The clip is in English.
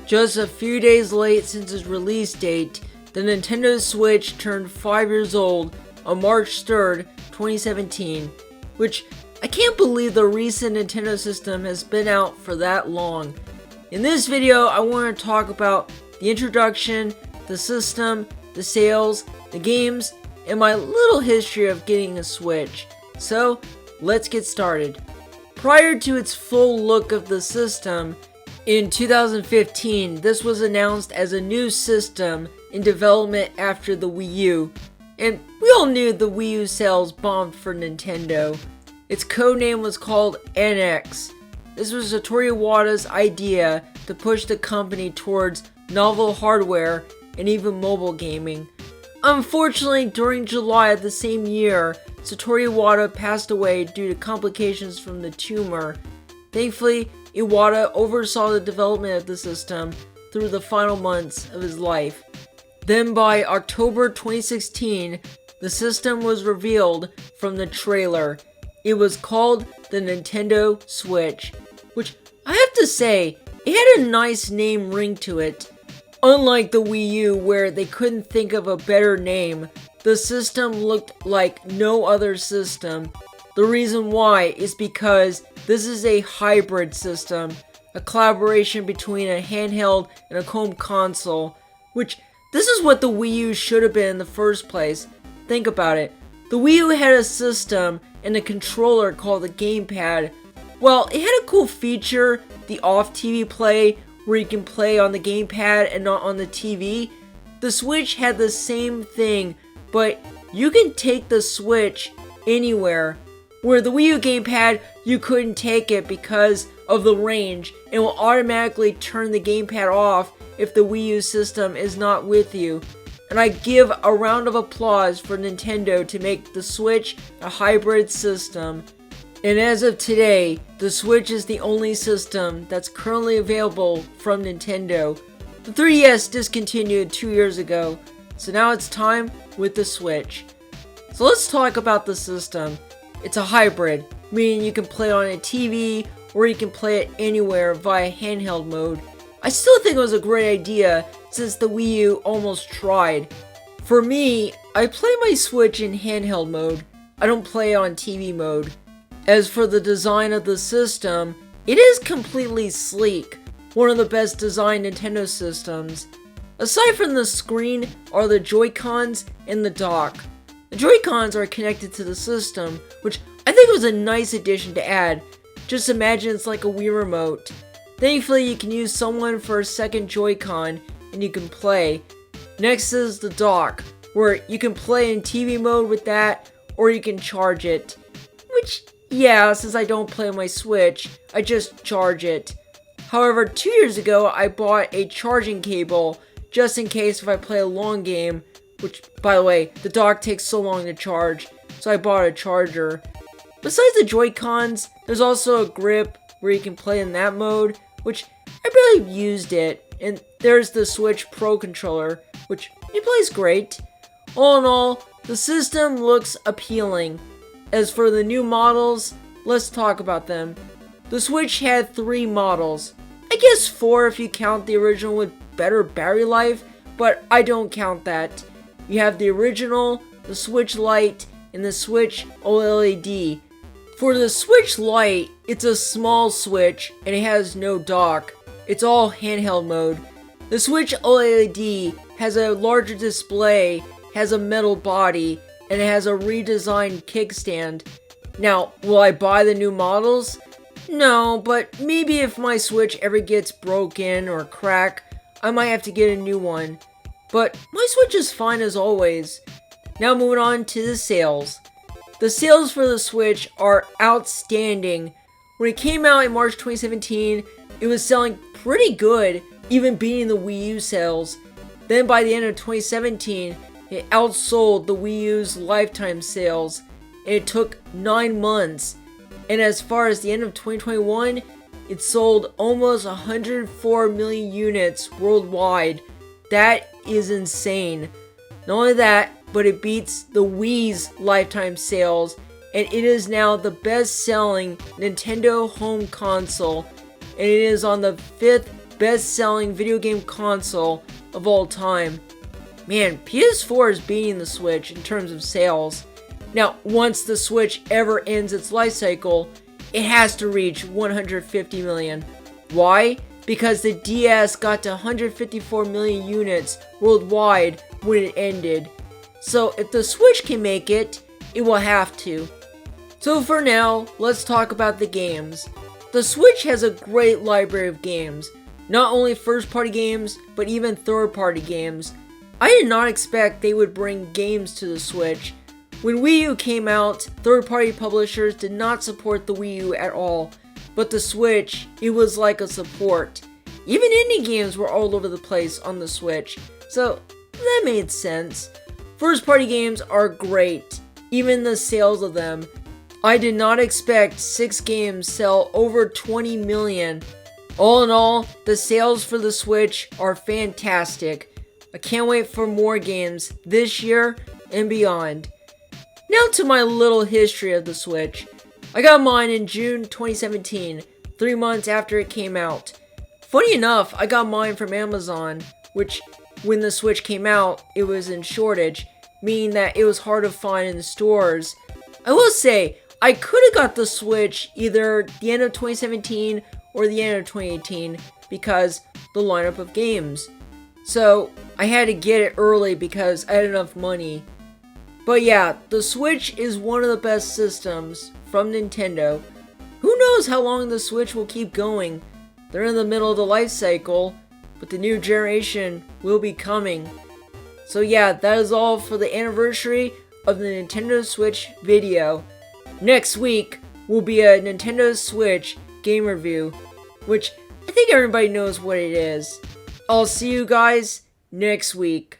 Just a few days late since its release date, the Nintendo Switch turned 5 years old on March 3rd, 2017, which I can't believe the recent Nintendo system has been out for that long. In this video, I want to talk about the introduction, the system, the sales, the games, and my little history of getting a Switch. So, let's get started. Prior to its full look of the system, in 2015, this was announced as a new system in development after the Wii U, and we all knew the Wii U sales bombed for Nintendo. Its codename was called NX. This was Satoru Iwata's idea to push the company towards novel hardware and even mobile gaming. Unfortunately, during July of the same year, Satoru Iwata passed away due to complications from the tumor. Thankfully, Iwata oversaw the development of the system through the final months of his life. Then by October 2016, the system was revealed from the trailer. It was called the Nintendo Switch, which I have to say, it had a nice name ring to it. Unlike the Wii U, where they couldn't think of a better name, the system looked like no other system. The reason why is because this is a hybrid system, a collaboration between a handheld and a home console, which this is what the Wii U should have been in the first place. Think about it. The Wii U had a system and a controller called the gamepad. Well, it had a cool feature, the off TV play, where you can play on the gamepad and not on the TV. The Switch had the same thing, but you can take the Switch anywhere. Where the Wii U gamepad, you couldn't take it because of the range, and will automatically turn the gamepad off if the Wii U system is not with you. And I give a round of applause for Nintendo to make the Switch a hybrid system. And as of today, the Switch is the only system that's currently available from Nintendo. The 3DS discontinued 2 years ago, so now it's time with the Switch. So let's talk about the system. It's a hybrid, meaning you can play on a TV or you can play it anywhere via handheld mode. I still think it was a great idea since the Wii U almost tried. For me, I play my Switch in handheld mode. I don't play on TV mode. As for the design of the system, it is completely sleek, one of the best designed Nintendo systems. Aside from the screen are the Joy-Cons and the dock. The Joy-Cons are connected to the system, which I think was a nice addition to add. Just imagine it's like a Wii remote. Thankfully, you can use someone for a second Joy-Con and you can play. Next is the dock, where you can play in TV mode with that, or you can charge it. Which, yeah, since I don't play on my Switch, I just charge it. However, 2 years ago, I bought a charging cable, just in case if I play a long game, which, by the way, the dock takes so long to charge, so I bought a charger. Besides the Joy-Cons, there's also a grip where you can play in that mode, which I barely used it. And there's the Switch Pro controller, which it plays great. All in all, the system looks appealing. As for the new models, let's talk about them. The Switch had 3 models. I guess 4 if you count the original with better battery life, but I don't count that. You have the original, the Switch Lite, and the Switch OLED. For the Switch Lite, it's a small Switch and it has no dock. It's all handheld mode. The Switch OLED has a larger display, has a metal body, and it has a redesigned kickstand. Now, will I buy the new models? No, but maybe if my Switch ever gets broken or cracked, I might have to get a new one. But my Switch is fine as always. Now moving on to the sales. The sales for the Switch are outstanding. When it came out in March 2017, it was selling pretty good, even beating the Wii U sales. Then by the end of 2017, it outsold the Wii U's lifetime sales, and it took 9 months. And as far as the end of 2021, it sold almost 104 million units worldwide. That is insane. Not only that, but it beats the Wii's lifetime sales, and it is now the best-selling Nintendo home console, and it is on the 5th best-selling video game console of all time. Man, PS4 is beating the Switch in terms of sales. Now, once the Switch ever ends its life cycle, it has to reach 150 million. Why? Because the DS got to 154 million units worldwide when it ended. So if the Switch can make it, it will have to. So for now, let's talk about the games. The Switch has a great library of games. Not only first-party games, but even third-party games. I did not expect they would bring games to the Switch. When Wii U came out, third-party publishers did not support the Wii U at all. But the Switch, it was like a support. Even indie games were all over the place on the Switch, so that made sense. First-party games are great, even the sales of them. I did not expect 6 games sell over 20 million. All in all, the sales for the Switch are fantastic. I can't wait for more games this year and beyond. Now to my little history of the Switch. I got mine in June 2017, 3 months after it came out. Funny enough, I got mine from Amazon, which when the Switch came out, it was in shortage, meaning that it was hard to find in the stores. I will say, I could have got the Switch either the end of 2017 or the end of 2018 because the lineup of games. So I had to get it early because I had enough money. But yeah, the Switch is one of the best systems from Nintendo. Who knows how long the Switch will keep going? They're in the middle of the life cycle, but the new generation will be coming. So yeah, that is all for the anniversary of the Nintendo Switch video. Next week will be a Nintendo Switch game review, which I think everybody knows what it is. I'll see you guys next week.